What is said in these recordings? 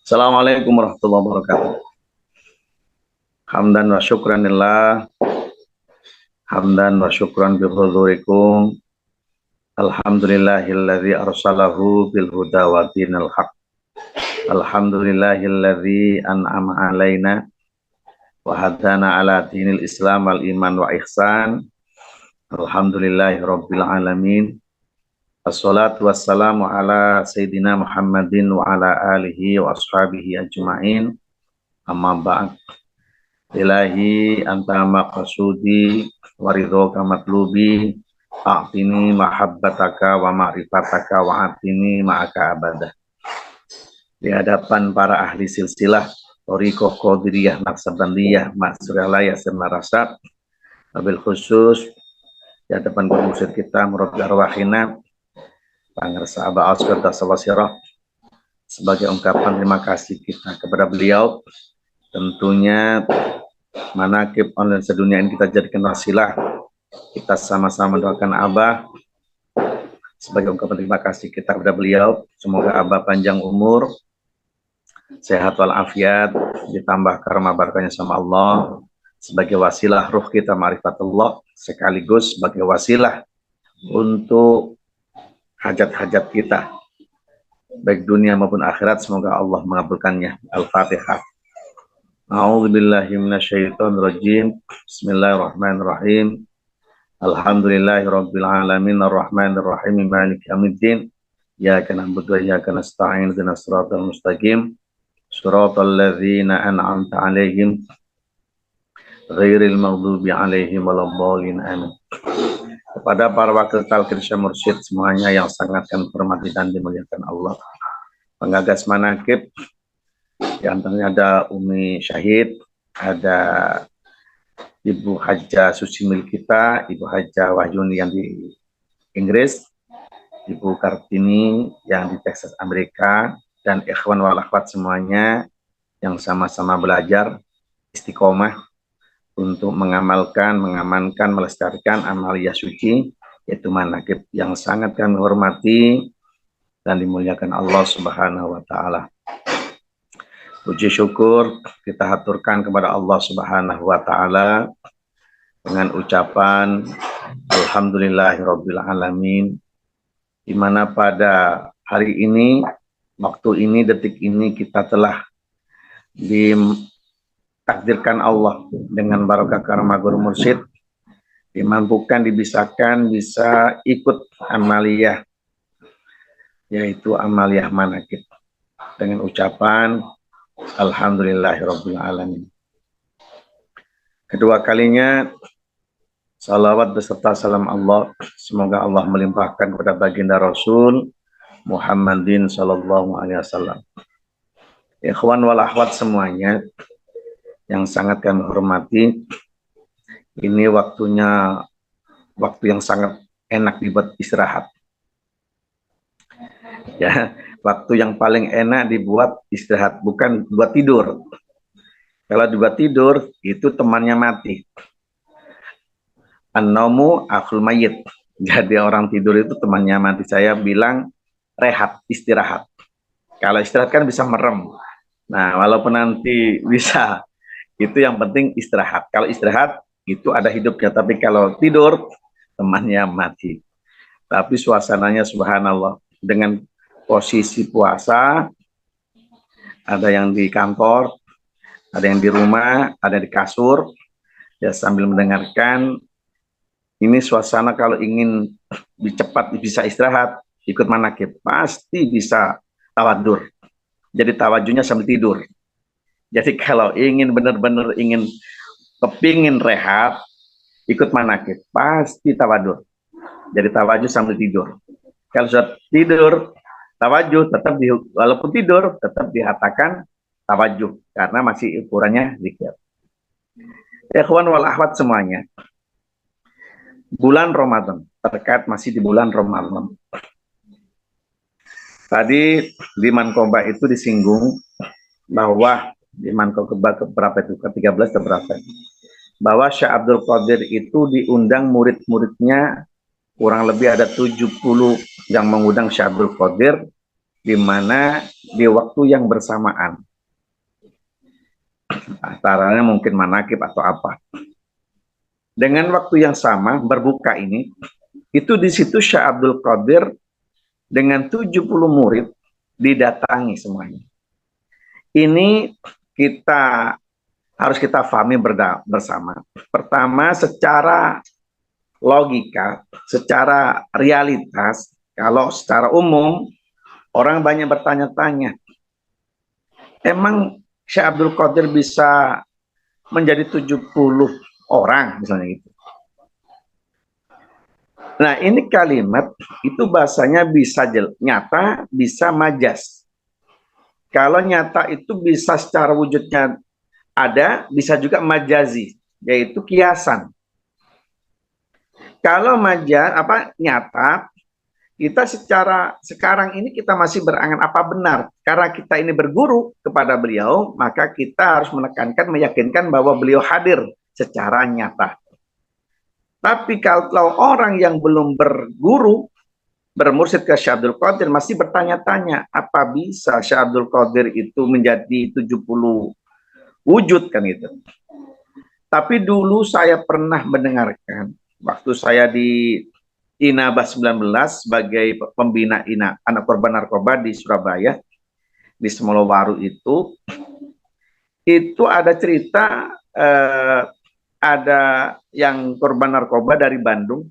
Assalamualaikum warahmatullahi wabarakatuh. Hamdan wa syukranillah, hamdan wa syukran bihudurikum. Alhamdulillahilladzi arsalahu bil huda wa dinil haq. Alhamdulillahilladzi an'ama alaina wa hadana ala dinil islam wal iman wa ihsan. Alhamdulillahi rabbil alamin. Assalatu wassalamu ala sayyidina Muhammadin wa ala alihi wa ashabihi ajma'in. Amma ba'd. Ilahi anta maqsudi waridhoka matlubi a'tini mahabbataka wa ma'rifataka wa a'tini ma'aka abadah. Di hadapan para ahli silsilah Thariqah Qadiriyah Naqsabandiyah Ma'suriyalaya Semarasat, wabil khusus di hadapan guru mursyid kita Murabbi Arwahina Pangersa Aba Asgar Dasawasirah, sebagai ungkapan terima kasih kita kepada beliau. Tentunya manaqib online sedunia ini kita jadikan wasilah, kita sama-sama mendoakan Abah sebagai ungkapan terima kasih kita kepada beliau. Semoga Abah panjang umur, sehat walafiat, ditambah karma barakahnya sama Allah, sebagai wasilah ruh kita ma'rifatullah, sekaligus sebagai wasilah untuk hajat-hajat kita baik dunia maupun akhirat. Semoga Allah mengabulkannya. Al-Fatihah. A'udzubillahi minasyaitonirrajim. Bismillahirrahmanirrahim. Alhamdulillahirabbil alamin arrahmanirrahim maliki yaumiddin. Iyyaka na'budu wa iyyaka nasta'in ihdinas siratal mustaqim. Shiratal ladzina an'amta 'alaihim ghairil maghdubi 'alaihim waladdallin. Amin. Kepada para wakil talqin Syekh Mursyid semuanya yang sangat kami hormati dan dimuliakan Allah, penggagas manaqib di antaranya ada Umi Syahid, ada Ibu Hajjah Suci milik kita, Ibu Hajjah Wahyuni yang di Inggris, Ibu Kartini yang di Texas Amerika, dan ikhwan wal akhwat semuanya yang sama-sama belajar istiqomah untuk mengamalkan, mengamankan, melestarikan amaliyah suci, yaitu manaqib yang sangat kami hormati dan dimuliakan Allah Subhanahu wa Ta'ala. Puji syukur kita haturkan kepada Allah Subhanahu wa Ta'ala dengan ucapan Alhamdulillahirabbil alamin, di mana pada hari ini, waktu ini, detik ini kita telah ditakdirkan Allah dengan barakah karma guru mursyid, dimampukan, dibisahkan bisa ikut amaliyah, yaitu amaliyah manaqib, dengan ucapan Alhamdulillahirabbil alamin. Kedua kalinya salawat beserta salam Allah semoga Allah melimpahkan kepada baginda Rasul Muhammadin sallallahu alaihi wasallam. Ikhwan wal akhwat semuanya yang sangat kami hormati, ini waktunya waktu yang sangat enak dibuat istirahat. Ya, waktu yang paling enak dibuat istirahat, bukan buat tidur. Kalau dibuat tidur itu temannya mati. An-naumu akhul mayyit. Jadi orang tidur itu temannya mati. Saya bilang rehat, istirahat. Kalau istirahat kan bisa merem. Nah, walaupun nanti bisa, itu yang penting istirahat. Kalau istirahat itu ada hidupnya, tapi kalau tidur temannya mati. Tapi suasananya subhanallah, dengan posisi puasa, ada yang di kantor, ada yang di rumah, ada di kasur, ya sambil mendengarkan. Ini suasana kalau ingin cepat bisa istirahat, ikut manaqib, pasti bisa tawadur. Jadi tawajunya sambil tidur. Jadi kalau ingin benar-benar ingin kepingin rehat, ikut manaqib, pasti tawadur. Jadi tawajuh sambil tidur. Kalau sudah tidur, tawajuh tetap walaupun tidur tetap dikatakan tawajuh karena masih ukurannya zikir. Ikhwan wal akhwat semuanya, bulan Ramadan, terkait masih di bulan Ramadan. Tadi di Mankoba itu disinggung bahwa di Mankoba keberapa itu, ke-13 atau berapa, bahwa Syekh Abdul Qadir itu diundang murid-muridnya, kurang lebih ada 70 yang mengundang Syekh Abdul Qadir di mana di waktu yang bersamaan, antaranya mungkin manakib atau apa. Dengan waktu yang sama berbuka ini, itu di situ Syekh Abdul Qadir dengan 70 murid didatangi semuanya. Ini harus kita pahami bersama. Pertama, secara logika, secara realitas, kalau secara umum orang banyak bertanya-tanya, emang Syekh Abdul Qadir bisa menjadi 70 orang misalnya gitu. Nah, ini kalimat itu bahasanya bisa nyata, bisa majas. Kalau nyata itu bisa secara wujudnya ada, bisa juga majazi, yaitu kiasan. Kalau nyata, kita secara sekarang ini kita masih berangan apa benar. Karena kita ini berguru kepada beliau, maka kita harus menekankan, meyakinkan bahwa beliau hadir secara nyata. Tapi kalau orang yang belum berguru, bermursyid ke Syekh Abdul Qadir, masih bertanya-tanya, apa bisa Syekh Abdul Qadir itu menjadi 70 wujud kan itu. Tapi dulu saya pernah mendengarkan, waktu saya di Inabah 19 sebagai pembina anak korban narkoba di Surabaya, di Semolowaru itu ada cerita, ada yang korban narkoba dari Bandung,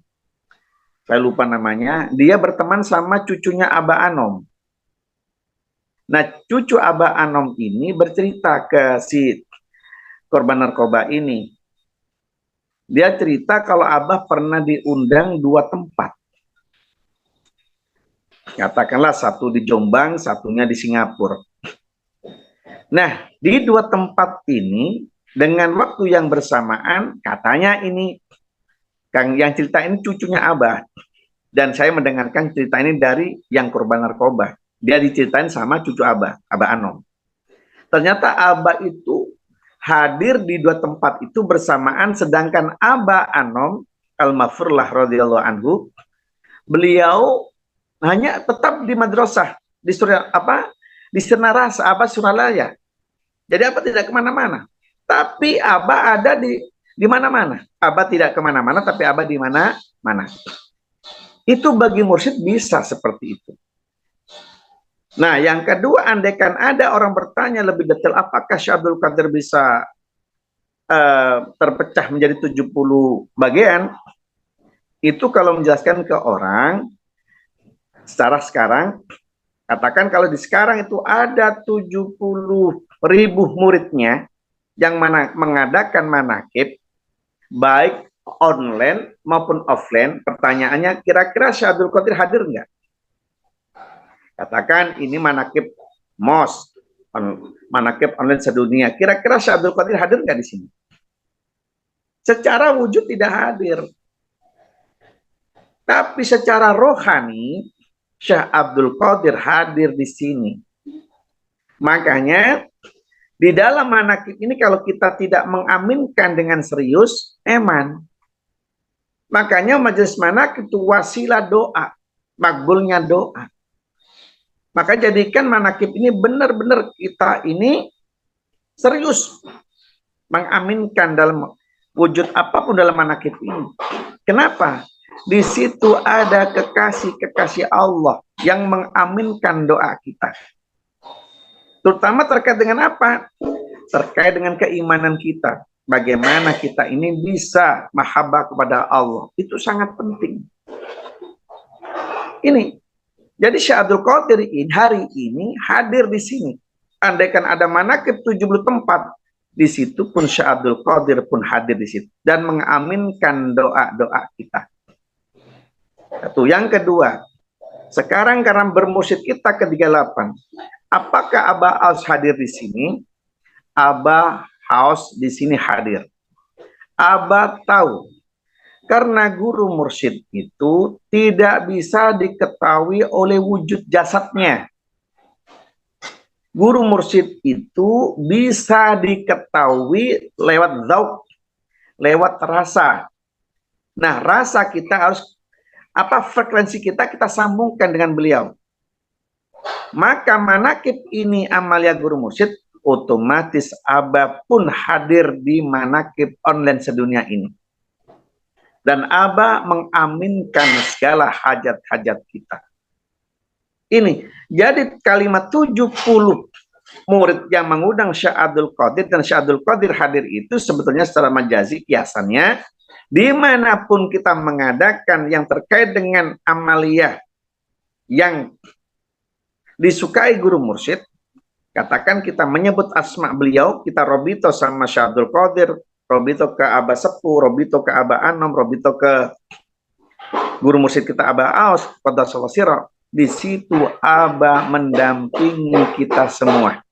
saya lupa namanya, dia berteman sama cucunya Abah Anom. Nah, cucu Abah Anom ini bercerita ke si korban narkoba ini. Dia cerita kalau Abah pernah diundang 2 tempat. Katakanlah satu di Jombang, satunya di Singapura. Nah, di 2 tempat ini, dengan waktu yang bersamaan, katanya ini, Kang yang cerita ini cucunya Abah. Dan saya mendengarkan cerita ini dari yang korban narkoba. Dia diceritain sama cucu Abah Anom. Ternyata Abah itu hadir di 2 tempat itu bersamaan, sedangkan Abah Anom al-Mafurlah radhiyallahu anhu, beliau hanya tetap di madrasah, di Senarasa, Abah Suralaya. Jadi Abah tidak kemana-mana. Tapi Abah ada di mana-mana. Abah tidak kemana-mana, tapi Abah di mana-mana. Itu bagi mursyid bisa seperti itu. Nah, yang kedua, andaikan ada orang bertanya lebih detail, apakah Syekh Abdul Qadir bisa terpecah menjadi 70 bagian, itu kalau menjelaskan ke orang, secara sekarang, katakan kalau di sekarang itu ada 70.000 muridnya, yang mengadakan manakib, baik online maupun offline. Pertanyaannya, kira-kira Syekh Abdul Qadir hadir nggak? Katakan ini manakib MOS, manakib online sedunia. Kira-kira Syekh Abdul Qadir hadir nggak di sini? Secara wujud tidak hadir. Tapi secara rohani, Syekh Abdul Qadir hadir di sini. Makanya, di dalam manakib ini kalau kita tidak mengaminkan dengan serius, eman. Makanya majelis manakib itu wasilah doa, makbulnya doa. Maka jadikan manakib ini benar-benar kita ini serius mengaminkan dalam wujud apapun dalam manakib ini. Kenapa? Di situ ada kekasih-kekasih Allah yang mengaminkan doa kita. Terutama terkait dengan apa? Terkait dengan keimanan kita. Bagaimana kita ini bisa mahabbah kepada Allah. Itu sangat penting. Ini. Jadi Syekh Abdul Qadir hari ini hadir di sini. Andaikan ada manakib 70 tempat, di situ pun Syekh Abdul Qadir pun hadir di situ. Dan mengaminkan doa-doa kita. Satu. Yang kedua, sekarang karena bermursyid kita ke-38, apakah Abah Aus hadir di sini? Abah Aus di sini hadir. Abah tahu, karena guru mursyid itu tidak bisa diketahui oleh wujud jasadnya. Guru mursyid itu bisa diketahui lewat zauq, lewat rasa. Nah, rasa kita harus, frekuensi kita sambungkan dengan beliau. Maka manakib ini amalia guru mursyid, otomatis Aba pun hadir di manakib online sedunia ini. Dan Aba mengaminkan segala hajat-hajat kita. Ini, jadi kalimat 70 murid yang mengundang Syekh Abdul Qadir dan Syekh Abdul Qadir hadir itu sebetulnya secara majazi kiasannya, dimanapun kita mengadakan yang terkait dengan amaliyah yang disukai guru mursyid, katakan kita menyebut asma beliau, kita robito sama Syekh Abdul Qadir, robito ke Aba Sepuh, robito ke Aba Anom, robito ke guru mursyid kita Aba Aus, Qaddasallahu sirah. Di situ Aba mendampingi kita semua.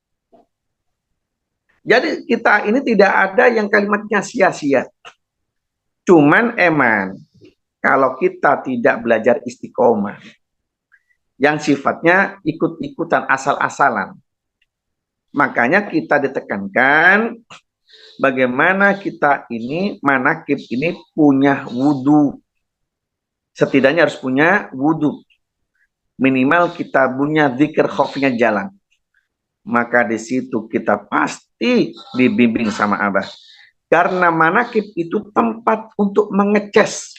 Jadi kita ini tidak ada yang kalimatnya sia-sia. Cuman kalau kita tidak belajar istiqomah, yang sifatnya ikut-ikutan, asal-asalan, makanya kita ditekankan bagaimana kita ini, manakib ini punya wudhu. Setidaknya harus punya wudhu. Minimal kita punya zikir khofnya jalan. Maka di situ kita pasti dibimbing sama Abah. Karena manakib itu tempat untuk mengeces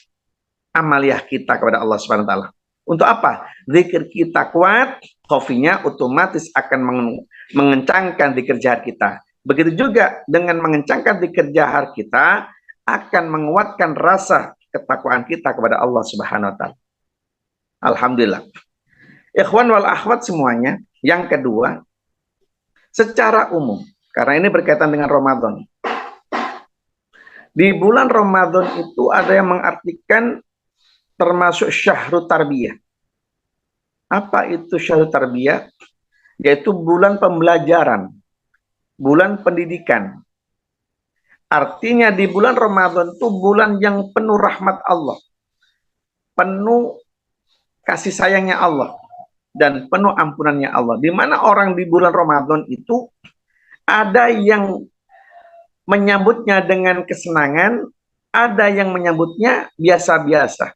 amaliyah kita kepada Allah Subhanahu wa taala. Untuk apa? Zikir kita kuat, khofinya otomatis akan mengencangkan zikir jahar kita. Begitu juga dengan mengencangkan zikir jahar kita akan menguatkan rasa ketakwaan kita kepada Allah Subhanahu wa taala. Alhamdulillah. Ikhwan wal akhwat semuanya, yang kedua, secara umum, karena ini berkaitan dengan Ramadan. Di bulan Ramadan itu ada yang mengartikan termasuk syahrut tarbiyah. Apa itu syahrut tarbiyah? Yaitu bulan pembelajaran, bulan pendidikan. Artinya di bulan Ramadan itu bulan yang penuh rahmat Allah, penuh kasih sayangnya Allah, dan penuh ampunannya Allah. Di mana orang di bulan Ramadan itu ada yang menyambutnya dengan kesenangan, ada yang menyambutnya biasa-biasa.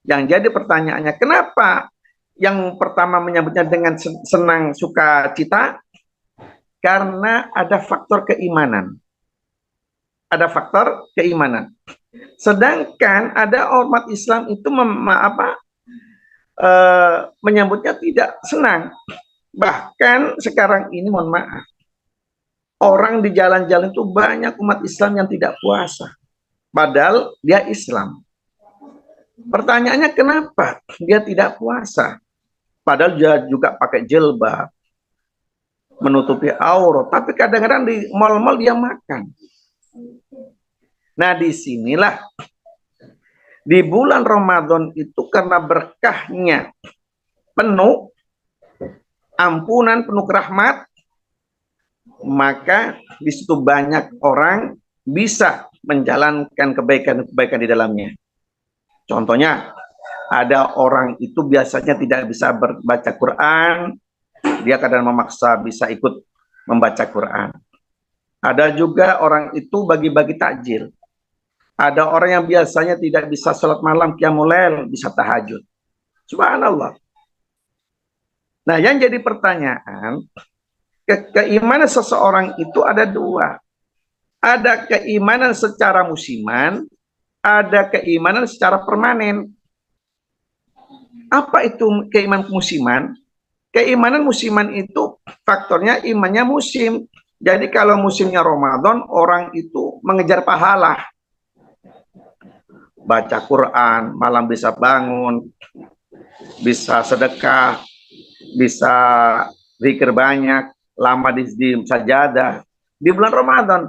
Yang jadi pertanyaannya, kenapa yang pertama menyambutnya dengan senang, sukacita? Karena ada faktor keimanan. Ada faktor keimanan. Sedangkan ada umat Islam itu menyambutnya tidak senang. Bahkan sekarang ini, mohon maaf, orang di jalan-jalan itu banyak umat Islam yang tidak puasa, padahal dia Islam. Pertanyaannya, kenapa dia tidak puasa? Padahal dia juga pakai jilbab, menutupi aurat, tapi kadang-kadang di mal-mal dia makan. Nah, disinilah di bulan Ramadan itu karena berkahnya penuh ampunan, penuh rahmat, maka di situ banyak orang bisa menjalankan kebaikan-kebaikan di dalamnya. Contohnya, ada orang itu biasanya tidak bisa membaca Quran, dia kadang memaksa bisa ikut membaca Quran. Ada juga orang itu bagi-bagi takjil. Ada orang yang biasanya tidak bisa sholat malam qiyamul lail, bisa tahajud. Subhanallah. Nah, yang jadi pertanyaan, keimanan seseorang itu ada dua. Ada keimanan secara musiman, ada keimanan secara permanen. Apa itu keimanan musiman? Keimanan musiman itu faktornya imannya musim. Jadi kalau musimnya Ramadan, orang itu mengejar pahala. Baca Quran, malam bisa bangun, bisa sedekah, bisa zikir banyak, lama di sajadah di bulan Ramadan.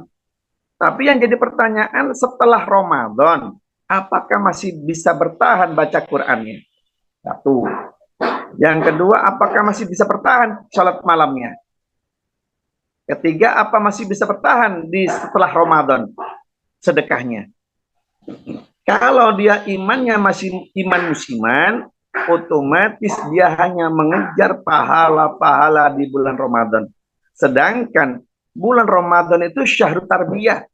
Tapi yang jadi pertanyaan, setelah Ramadan, apakah masih bisa bertahan baca Qurannya? Satu. Yang kedua, apakah masih bisa bertahan salat malamnya? Ketiga, apa masih bisa bertahan setelah Ramadan sedekahnya? Kalau dia imannya masih iman musiman, otomatis dia hanya mengejar pahala-pahala di bulan Ramadan. Sedangkan bulan Ramadan itu syahrut tarbiyah,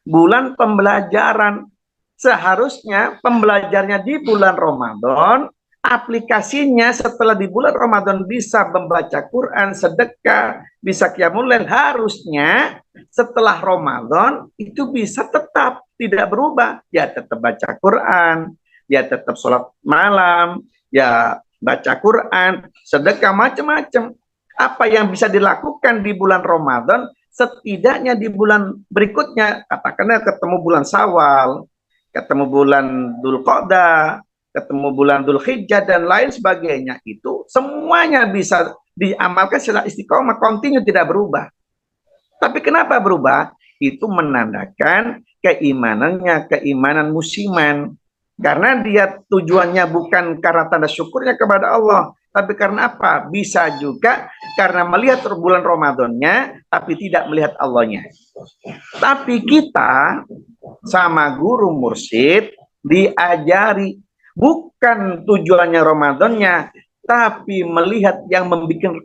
bulan pembelajaran. Seharusnya pembelajarnya di bulan Ramadan aplikasinya setelah di bulan Ramadan bisa membaca Quran, sedekah, bisa qiyamul lail, harusnya setelah Ramadan itu bisa tetap tidak berubah. Ya tetap baca Quran, ya tetap sholat malam, ya baca Quran, sedekah, macam-macam. Apa yang bisa dilakukan di bulan Ramadan, setidaknya di bulan berikutnya, katakanlah ketemu bulan Syawal, ketemu bulan Dzulqa'dah, ketemu bulan Dzulhijjah dan lain sebagainya, itu semuanya bisa diamalkan secara istiqomah, kontinu, tidak berubah. Tapi kenapa berubah? Itu menandakan keimanannya, keimanan musiman. Karena dia tujuannya bukan karena tanda syukurnya kepada Allah, tapi karena apa? Bisa juga karena melihat bulan Ramadannya, tapi tidak melihat Allahnya. Tapi kita sama guru mursyid diajari bukan tujuannya Ramadannya, tapi melihat yang membuat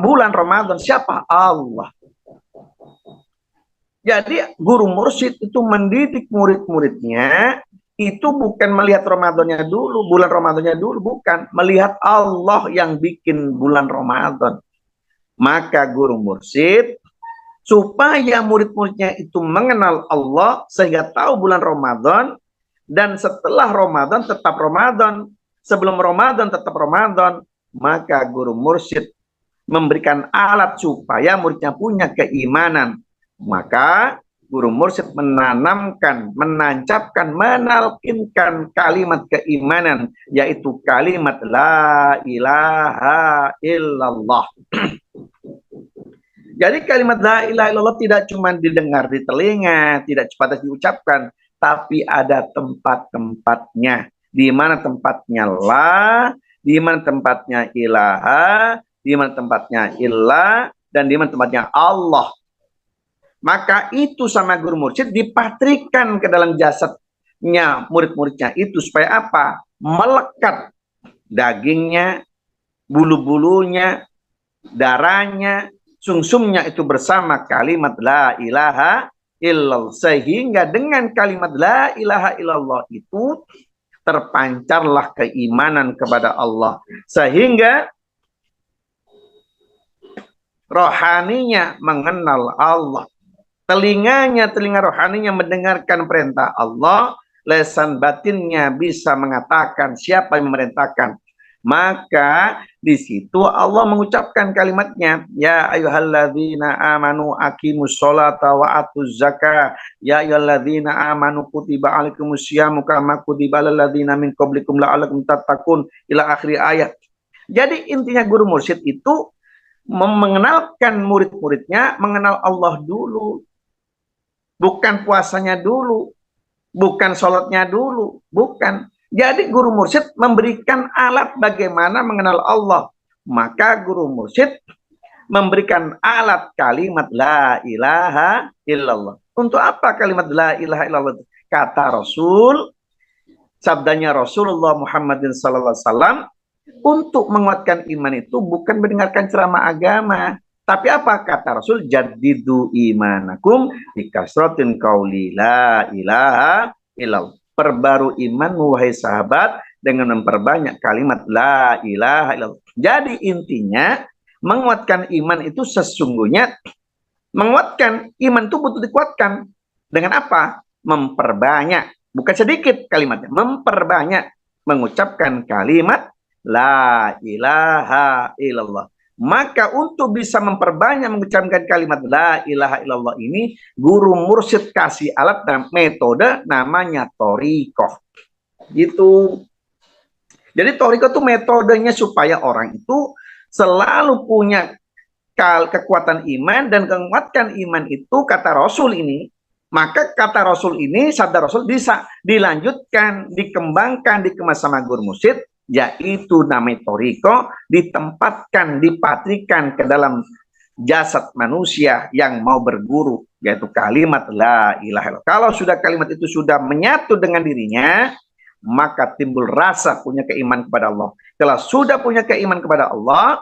bulan Ramadan siapa? Allah. Jadi guru mursyid itu mendidik murid-muridnya itu bukan melihat Ramadannya dulu, bulan Ramadannya dulu, bukan. Melihat Allah yang bikin bulan Ramadan. Maka guru mursyid supaya murid-muridnya itu mengenal Allah sehingga tahu bulan Ramadan, dan setelah Ramadan tetap Ramadan, sebelum Ramadan tetap Ramadan, maka guru mursyid memberikan alat supaya muridnya punya keimanan. Maka guru mursyid menanamkan, menancapkan, menalkinkan kalimat keimanan, yaitu kalimat la ilaha illallah. Jadi kalimat la ilaha illallah tidak cuma didengar di telinga, tidak cepat diucapkan, tapi ada tempat-tempatnya. Di mana tempatnya la, di mana tempatnya ilaha, di mana tempatnya illah, dan di mana tempatnya Allah. Maka itu sama guru mursyid dipatrikan ke dalam jasadnya murid-muridnya itu supaya apa? Melekat dagingnya, bulu-bulunya, darahnya, sungsumnya itu bersama kalimat la ilaha illallah. Sehingga dengan kalimat la ilaha illallah itu terpancarlah keimanan kepada Allah. Sehingga rohaninya mengenal Allah. Telinganya, telinga rohaninya mendengarkan perintah Allah. Lesan batinnya bisa mengatakan siapa yang memerintahkan. Maka di situ Allah mengucapkan kalimatnya, ya ayyuhalladzina amanu aqimus sholata wa atuz zakah, ya ayyuhalladzina amanu kutiba alaikumus syamu kama kutiba alal ladzina min qablikum la'allakum tattaqun, ila akhir ayat. Jadi intinya guru mursyid itu mengenalkan murid-muridnya mengenal Allah dulu, bukan puasanya dulu, bukan sholatnya dulu, bukan. Jadi guru mursyid memberikan alat bagaimana mengenal Allah. Maka guru mursyid memberikan alat kalimat la ilaha illallah. Untuk apa kalimat la ilaha illallah? Kata Rasul, sabdanya Rasulullah Muhammadin sallallahu alaihi wasallam, untuk menguatkan iman itu bukan mendengarkan ceramah agama, tapi apa kata Rasul? Jadidu imanakum bikasratin qauli la ilaha illallah. Perbaru imanmu wahai sahabat dengan memperbanyak kalimat la ilaha illallah. Jadi intinya menguatkan iman itu sesungguhnya, menguatkan iman itu butuh dikuatkan dengan apa? Memperbanyak, bukan sedikit kalimatnya, memperbanyak mengucapkan kalimat la ilaha illallah. Maka untuk bisa memperbanyak mengucapkan kalimat la ilaha illallah ini, guru mursyid kasih alat dan metode namanya thoriqah. Gitu. Jadi thoriqah itu metodenya supaya orang itu selalu punya kekuatan iman, dan menguatkan iman itu kata Rasul ini. Maka kata Rasul ini, sabda Rasul bisa dilanjutkan, dikembangkan, dikemas sama guru mursyid, yaitu namanya thoriqah, ditempatkan, dipatrikan ke dalam jasad manusia yang mau berguru, yaitu kalimat la ilaha illallah. Kalau sudah kalimat itu sudah menyatu dengan dirinya, maka timbul rasa punya keimanan kepada Allah. Kalau sudah punya keimanan kepada Allah,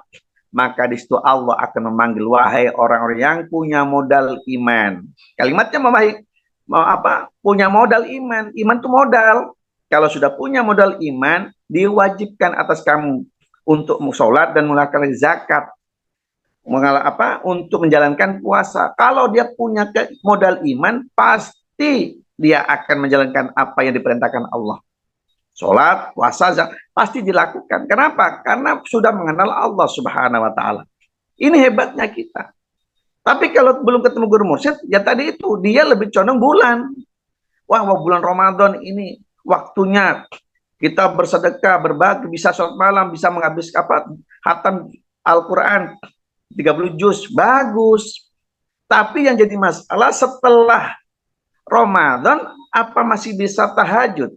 maka di situ Allah akan memanggil, wahai orang-orang yang punya modal iman. Kalimatnya mau apa? Punya modal iman. Iman itu modal. Kalau sudah punya modal iman, diwajibkan atas kamu untuk sholat dan mengeluarkan zakat, untuk menjalankan puasa. Kalau dia punya modal iman, pasti dia akan menjalankan apa yang diperintahkan Allah. Sholat, puasa, zakat, pasti dilakukan. Kenapa? Karena sudah mengenal Allah Subhanahu wa Ta'ala. Ini hebatnya kita. Tapi kalau belum ketemu guru mursyid, ya tadi itu dia lebih condong bulan. Wah, bulan Ramadan ini waktunya kita bersedekah, berbagi, bisa sholat malam, bisa menghabiskan hatam Al-Quran 30 juz, bagus. Tapi yang jadi masalah setelah Ramadan, apa masih bisa tahajud?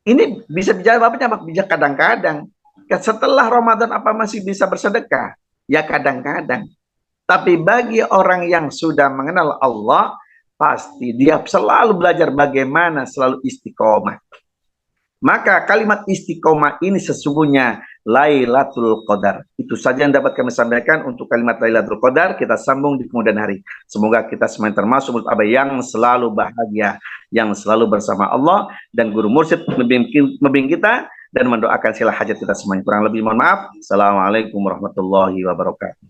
Ini bisa dijawabnya bisa kadang-kadang. Setelah Ramadan apa masih bisa bersedekah? Ya kadang-kadang. Tapi bagi orang yang sudah mengenal Allah, pasti dia selalu belajar bagaimana selalu istiqomah. Maka kalimat istiqomah ini sesungguhnya Lailatul Qadar. Itu saja yang dapat kami sampaikan untuk kalimat Lailatul Qadar. Kita sambung di kemudian hari. Semoga kita semuanya termasuk yang selalu bahagia, yang selalu bersama Allah, dan guru mursyid membimbing kita dan mendoakan sila hajat kita semuanya. Kurang lebih mohon maaf. Assalamualaikum warahmatullahi wabarakatuh.